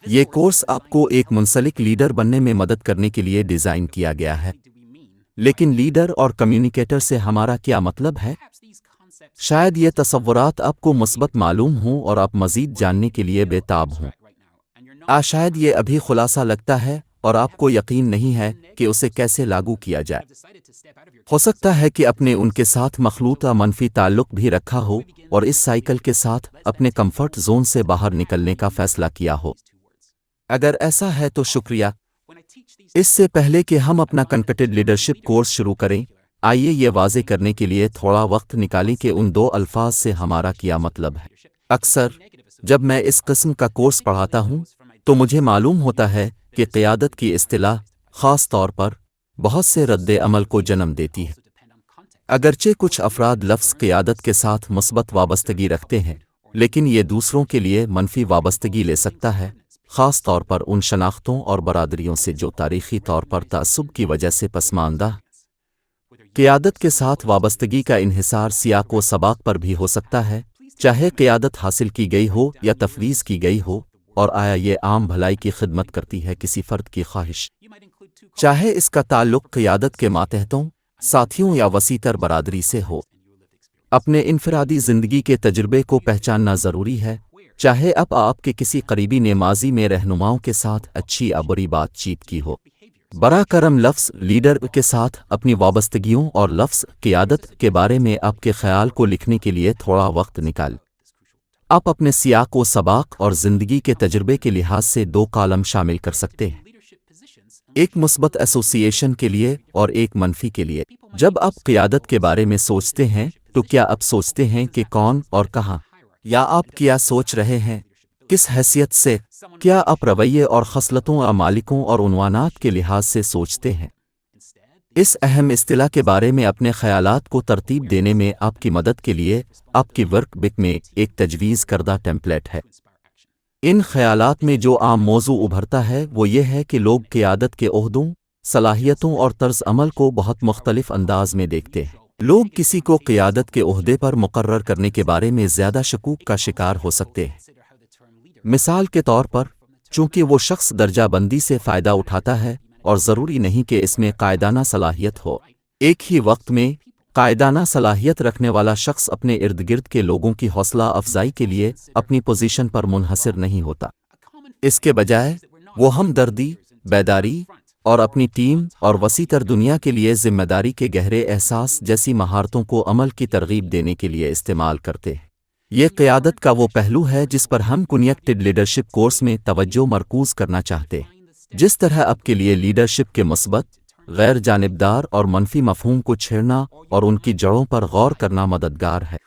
یہ کورس آپ کو ایک منسلک لیڈر بننے میں مدد کرنے کے لیے ڈیزائن کیا گیا ہے، لیکن لیڈر اور کمیونیکیٹر سے ہمارا کیا مطلب ہے؟ شاید یہ تصورات آپ کو مثبت معلوم ہوں اور آپ مزید جاننے کے لیے بے تاب ہوں۔ شاید یہ ابھی خلاصہ لگتا ہے اور آپ کو یقین نہیں ہے کہ اسے کیسے لاگو کیا جائے۔ ہو سکتا ہے کہ اپنے ان کے ساتھ مخلوطہ منفی تعلق بھی رکھا ہو اور اس سائیکل کے ساتھ اپنے کمفرٹ زون سے باہر نکلنے کا فیصلہ کیا ہو۔ اگر ایسا ہے تو شکریہ۔ اس سے پہلے کہ ہم اپنا کنکٹڈ لیڈرشپ کورس شروع کریں، آئیے یہ واضح کرنے کے لیے تھوڑا وقت نکالیں کہ ان دو الفاظ سے ہمارا کیا مطلب ہے۔ اکثر جب میں اس قسم کا کورس پڑھاتا ہوں تو مجھے معلوم ہوتا ہے کہ قیادت کی اصطلاح خاص طور پر بہت سے رد عمل کو جنم دیتی ہے۔ اگرچہ کچھ افراد لفظ قیادت کے ساتھ مثبت وابستگی رکھتے ہیں، لیکن یہ دوسروں کے لیے منفی وابستگی لے سکتا ہے، خاص طور پر ان شناختوں اور برادریوں سے جو تاریخی طور پر تعصب کی وجہ سے پسماندہ۔ قیادت کے ساتھ وابستگی کا انحصار سیاق و سباق پر بھی ہو سکتا ہے، چاہے قیادت حاصل کی گئی ہو یا تفویض کی گئی ہو، اور آیا یہ عام بھلائی کی خدمت کرتی ہے کسی فرد کی خواہش، چاہے اس کا تعلق قیادت کے ماتحتوں، ساتھیوں یا وسیع تر برادری سے ہو۔ اپنے انفرادی زندگی کے تجربے کو پہچاننا ضروری ہے، چاہے اب آپ کے کسی قریبی نے ماضی میں رہنماؤں کے ساتھ اچھی یا بری بات چیت کی ہو۔ براہ کرم لفظ لیڈر کے ساتھ اپنی وابستگیوں اور لفظ قیادت کے بارے میں آپ کے خیال کو لکھنے کے لیے تھوڑا وقت نکال۔ آپ اپنے سیاق و سباق اور زندگی کے تجربے کے لحاظ سے دو کالم شامل کر سکتے ہیں، ایک مثبت ایسوسی ایشن کے لیے اور ایک منفی کے لیے۔ جب آپ قیادت کے بارے میں سوچتے ہیں تو کیا آپ سوچتے ہیں کہ کون اور کہاں، یا آپ کیا سوچ رہے ہیں، کس حیثیت سے؟ کیا آپ رویے اور خصلتوں یا مالکوں اور عنوانات کے لحاظ سے سوچتے ہیں؟ اس اہم اصطلاح کے بارے میں اپنے خیالات کو ترتیب دینے میں آپ کی مدد کے لیے آپ کی ورک بک میں ایک تجویز کردہ ٹیمپلیٹ ہے۔ ان خیالات میں جو عام موضوع ابھرتا ہے وہ یہ ہے کہ لوگ قیادت کے عہدوں، صلاحیتوں اور طرز عمل کو بہت مختلف انداز میں دیکھتے ہیں۔ لوگ کسی کو قیادت کے عہدے پر مقرر کرنے کے بارے میں زیادہ شکوک کا شکار ہو سکتے ہیں۔ مثال کے طور پر، چونکہ وہ شخص درجہ بندی سے فائدہ اٹھاتا ہے اور ضروری نہیں کہ اس میں قائدانہ صلاحیت ہو، ایک ہی وقت میں قائدانہ صلاحیت رکھنے والا شخص اپنے ارد گرد کے لوگوں کی حوصلہ افزائی کے لیے اپنی پوزیشن پر منحصر نہیں ہوتا۔ اس کے بجائے وہ ہمدردی، بیداری اور اپنی ٹیم اور وسیع تر دنیا کے لیے ذمہ داری کے گہرے احساس جیسی مہارتوں کو عمل کی ترغیب دینے کے لیے استعمال کرتے ہیں۔ یہ قیادت کا وہ پہلو ہے جس پر ہم کنیکٹڈ لیڈرشپ کورس میں توجہ مرکوز کرنا چاہتے ہیں۔ جس طرح آپ کے لیے لیڈرشپ کے مثبت، غیر جانبدار اور منفی مفہوم کو چھیڑنا اور ان کی جڑوں پر غور کرنا مددگار ہے،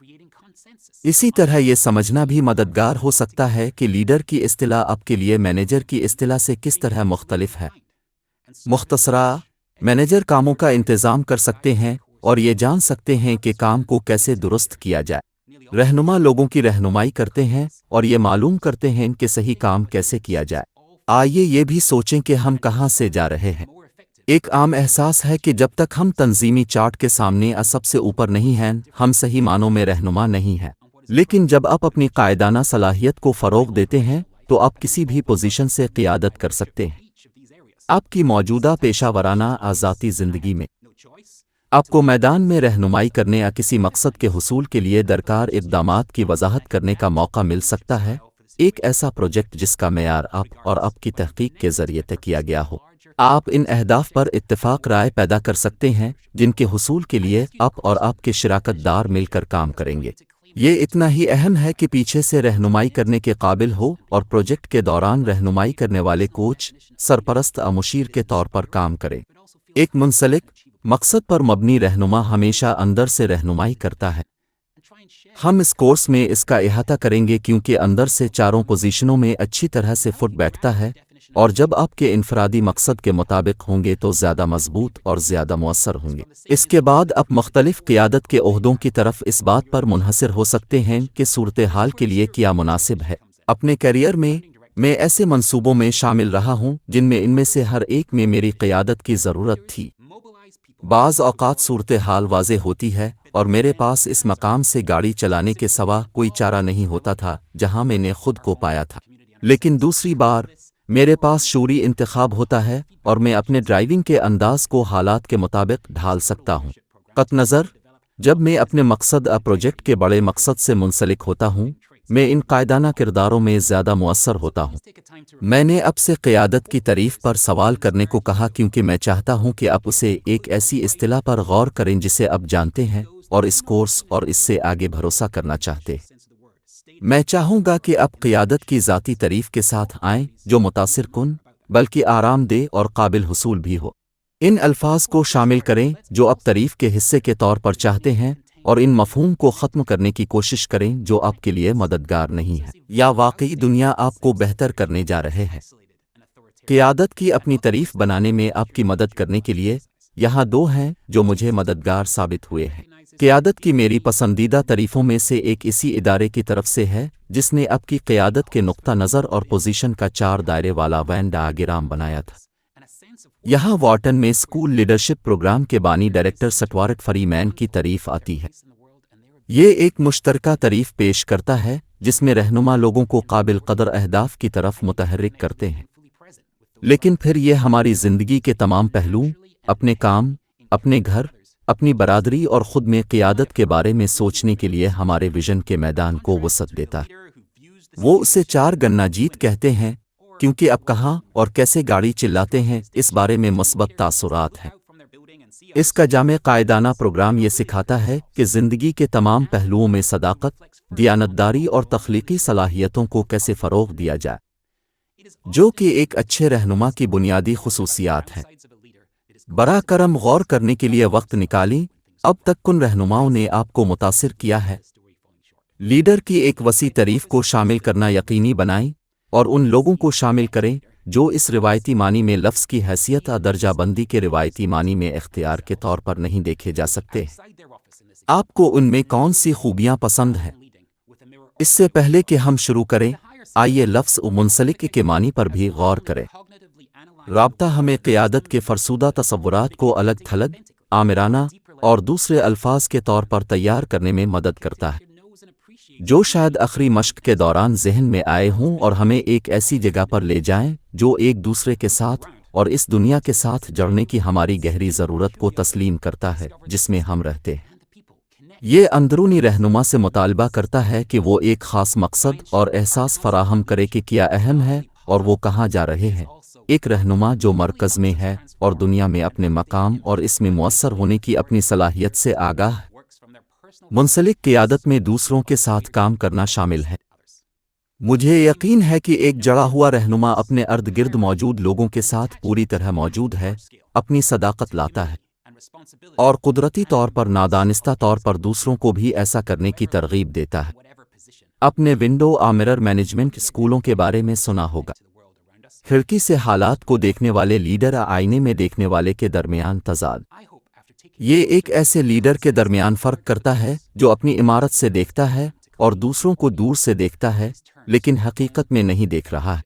اسی طرح یہ سمجھنا بھی مددگار ہو سکتا ہے کہ لیڈر کی اصطلاح آپ کے لیے مینیجر کی اصطلاح سے کس طرح مختلف ہے۔ مختصراً، مینیجر کاموں کا انتظام کر سکتے ہیں اور یہ جان سکتے ہیں کہ کام کو کیسے درست کیا جائے۔ رہنما لوگوں کی رہنمائی کرتے ہیں اور یہ معلوم کرتے ہیں کہ صحیح کام کیسے کیا جائے۔ آئیے یہ بھی سوچیں کہ ہم کہاں سے جا رہے ہیں۔ ایک عام احساس ہے کہ جب تک ہم تنظیمی چارٹ کے سامنے سب سے اوپر نہیں ہیں، ہم صحیح معنوں میں رہنما نہیں ہیں۔ لیکن جب آپ اپنی قائدانہ صلاحیت کو فروغ دیتے ہیں تو آپ کسی بھی پوزیشن سے قیادت کر سکتے ہیں۔ آپ کی موجودہ پیشہ ورانہ ذاتی زندگی میں آپ کو میدان میں رہنمائی کرنے یا کسی مقصد کے حصول کے لیے درکار اقدامات کی وضاحت کرنے کا موقع مل سکتا ہے، ایک ایسا پروجیکٹ جس کا معیار آپ اور آپ کی تحقیق کے ذریعے طے کیا گیا ہو۔ آپ ان اہداف پر اتفاق رائے پیدا کر سکتے ہیں جن کے حصول کے لیے آپ اور آپ کے شراکت دار مل کر کام کریں گے۔ یہ اتنا ہی اہم ہے کہ پیچھے سے رہنمائی کرنے کے قابل ہو اور پروجیکٹ کے دوران رہنمائی کرنے والے کوچ، سرپرست یا مشیر کے طور پر کام کریں۔ ایک منسلک، مقصد پر مبنی رہنما ہمیشہ اندر سے رہنمائی کرتا ہے۔ ہم اس کورس میں اس کا احاطہ کریں گے کیونکہ اندر سے چاروں پوزیشنوں میں اچھی طرح سے فٹ بیٹھتا ہے، اور جب آپ کے انفرادی مقصد کے مطابق ہوں گے تو زیادہ مضبوط اور زیادہ مؤثر ہوں گے۔ اس کے بعد آپ مختلف قیادت کے عہدوں کی طرف اس بات پر منحصر ہو سکتے ہیں کہ صورتحال کے لیے کیا مناسب ہے۔ اپنے کیریئر میں ایسے منصوبوں میں شامل رہا ہوں جن میں سے ہر ایک میں میری قیادت کی ضرورت تھی۔ بعض اوقات صورتحال واضح ہوتی ہے اور میرے پاس اس مقام سے گاڑی چلانے کے سوا کوئی چارہ نہیں ہوتا تھا جہاں میں نے خود کو پایا تھا، لیکن دوسری بار میرے پاس شعوری انتخاب ہوتا ہے اور میں اپنے ڈرائیونگ کے انداز کو حالات کے مطابق ڈھال سکتا ہوں۔ قطع نظر، جب میں اپنے مقصد پروجیکٹ کے بڑے مقصد سے منسلک ہوتا ہوں، میں ان قائدانہ کرداروں میں زیادہ مؤثر ہوتا ہوں۔ میں نے اب سے قیادت کی تعریف پر سوال کرنے کو کہا کیونکہ میں چاہتا ہوں کہ آپ اسے ایک ایسی اصطلاح پر غور کریں جسے اب جانتے ہیں اور اس کورس اور اس سے آگے بھروسہ کرنا چاہتے۔ میں چاہوں گا کہ آپ قیادت کی ذاتی تعریف کے ساتھ آئیں جو متاثر کن بلکہ آرام دہ اور قابل حصول بھی ہو۔ ان الفاظ کو شامل کریں جو آپ تعریف کے حصے کے طور پر چاہتے ہیں اور ان مفہوم کو ختم کرنے کی کوشش کریں جو آپ کے لیے مددگار نہیں ہے یا واقعی دنیا آپ کو بہتر کرنے جا رہے ہیں۔ قیادت کی اپنی تعریف بنانے میں آپ کی مدد کرنے کے لیے یہاں دو ہیں جو مجھے مددگار ثابت ہوئے ہیں۔ قیادت کی میری پسندیدہ تعریفوں میں سے ایک اسی ادارے کی طرف سے ہے جس نے آپ کی قیادت کے نقطہ نظر اور پوزیشن کا 4 دائرے والا وین ڈایاگرام بنایا تھا۔ یہاں وارٹن میں اسکول لیڈرشپ پروگرام کے بانی ڈائریکٹر سٹوارٹ فری مین کی تعریف آتی ہے۔ یہ ایک مشترکہ تعریف پیش کرتا ہے جس میں رہنما لوگوں کو قابل قدر اہداف کی طرف متحرک کرتے ہیں، لیکن پھر یہ ہماری زندگی کے تمام پہلوؤں، اپنے کام، اپنے گھر، اپنی برادری اور خود میں قیادت کے بارے میں سوچنے کے لیے ہمارے ویژن کے میدان کو وسعت دیتا ہے۔ وہ اسے 4 گنا جیت کہتے ہیں کیونکہ اب کہاں اور کیسے گاڑی چلاتے ہیں اس بارے میں مثبت تاثرات ہیں۔ اس کا جامع قائدانہ پروگرام یہ سکھاتا ہے کہ زندگی کے تمام پہلوؤں میں صداقت، دیانتداری اور تخلیقی صلاحیتوں کو کیسے فروغ دیا جائے، جو کہ ایک اچھے رہنما کی بنیادی خصوصیات ہیں۔ براہ کرم غور کرنے کے لیے وقت نکالیں۔ اب تک کن رہنماؤں نے آپ کو متاثر کیا ہے؟ لیڈر کی ایک وسیع تعریف کو شامل کرنا یقینی بنائیں اور ان لوگوں کو شامل کریں جو اس روایتی معنی میں لفظ کی حیثیت درجہ بندی کے روایتی معنی میں اختیار کے طور پر نہیں دیکھے جا سکتے۔ آپ کو ان میں کون سی خوبیاں پسند ہیں؟ اس سے پہلے کہ ہم شروع کریں، آئیے لفظ منسلک کے معنی پر بھی غور کریں۔ رابطہ ہمیں قیادت کے فرسودہ تصورات کو الگ تھلگ، آمرانہ اور دوسرے الفاظ کے طور پر تیار کرنے میں مدد کرتا ہے جو شاید آخری مشق کے دوران ذہن میں آئے ہوں اور ہمیں ایک ایسی جگہ پر لے جائیں جو ایک دوسرے کے ساتھ اور اس دنیا کے ساتھ جڑنے کی ہماری گہری ضرورت کو تسلیم کرتا ہے جس میں ہم رہتے ہیں۔ یہ اندرونی رہنما سے مطالبہ کرتا ہے کہ وہ ایک خاص مقصد اور احساس فراہم کرے کہ کیا اہم ہے اور وہ کہاں جا رہے ہیں۔ ایک رہنما جو مرکز میں ہے اور دنیا میں اپنے مقام اور اس میں مؤثر ہونے کی اپنی صلاحیت سے آگاہ ہے۔ منسلک قیادت میں دوسروں کے ساتھ کام کرنا شامل ہے۔ مجھے یقین ہے کہ ایک جڑا ہوا رہنما اپنے ارد گرد موجود لوگوں کے ساتھ پوری طرح موجود ہے، اپنی صداقت لاتا ہے اور قدرتی طور پر نادانستہ طور پر دوسروں کو بھی ایسا کرنے کی ترغیب دیتا ہے۔ اپنے ونڈو آمرر مینجمنٹ اسکولوں کے بارے میں سنا ہوگا۔ کھڑکی سے حالات کو دیکھنے والے لیڈر آئینے میں دیکھنے والے کے درمیان تضاد۔ یہ ایک ایسے لیڈر کے درمیان فرق کرتا ہے جو اپنی عمارت سے دیکھتا ہے اور دوسروں کو دور سے دیکھتا ہے لیکن حقیقت میں نہیں دیکھ رہا ہے۔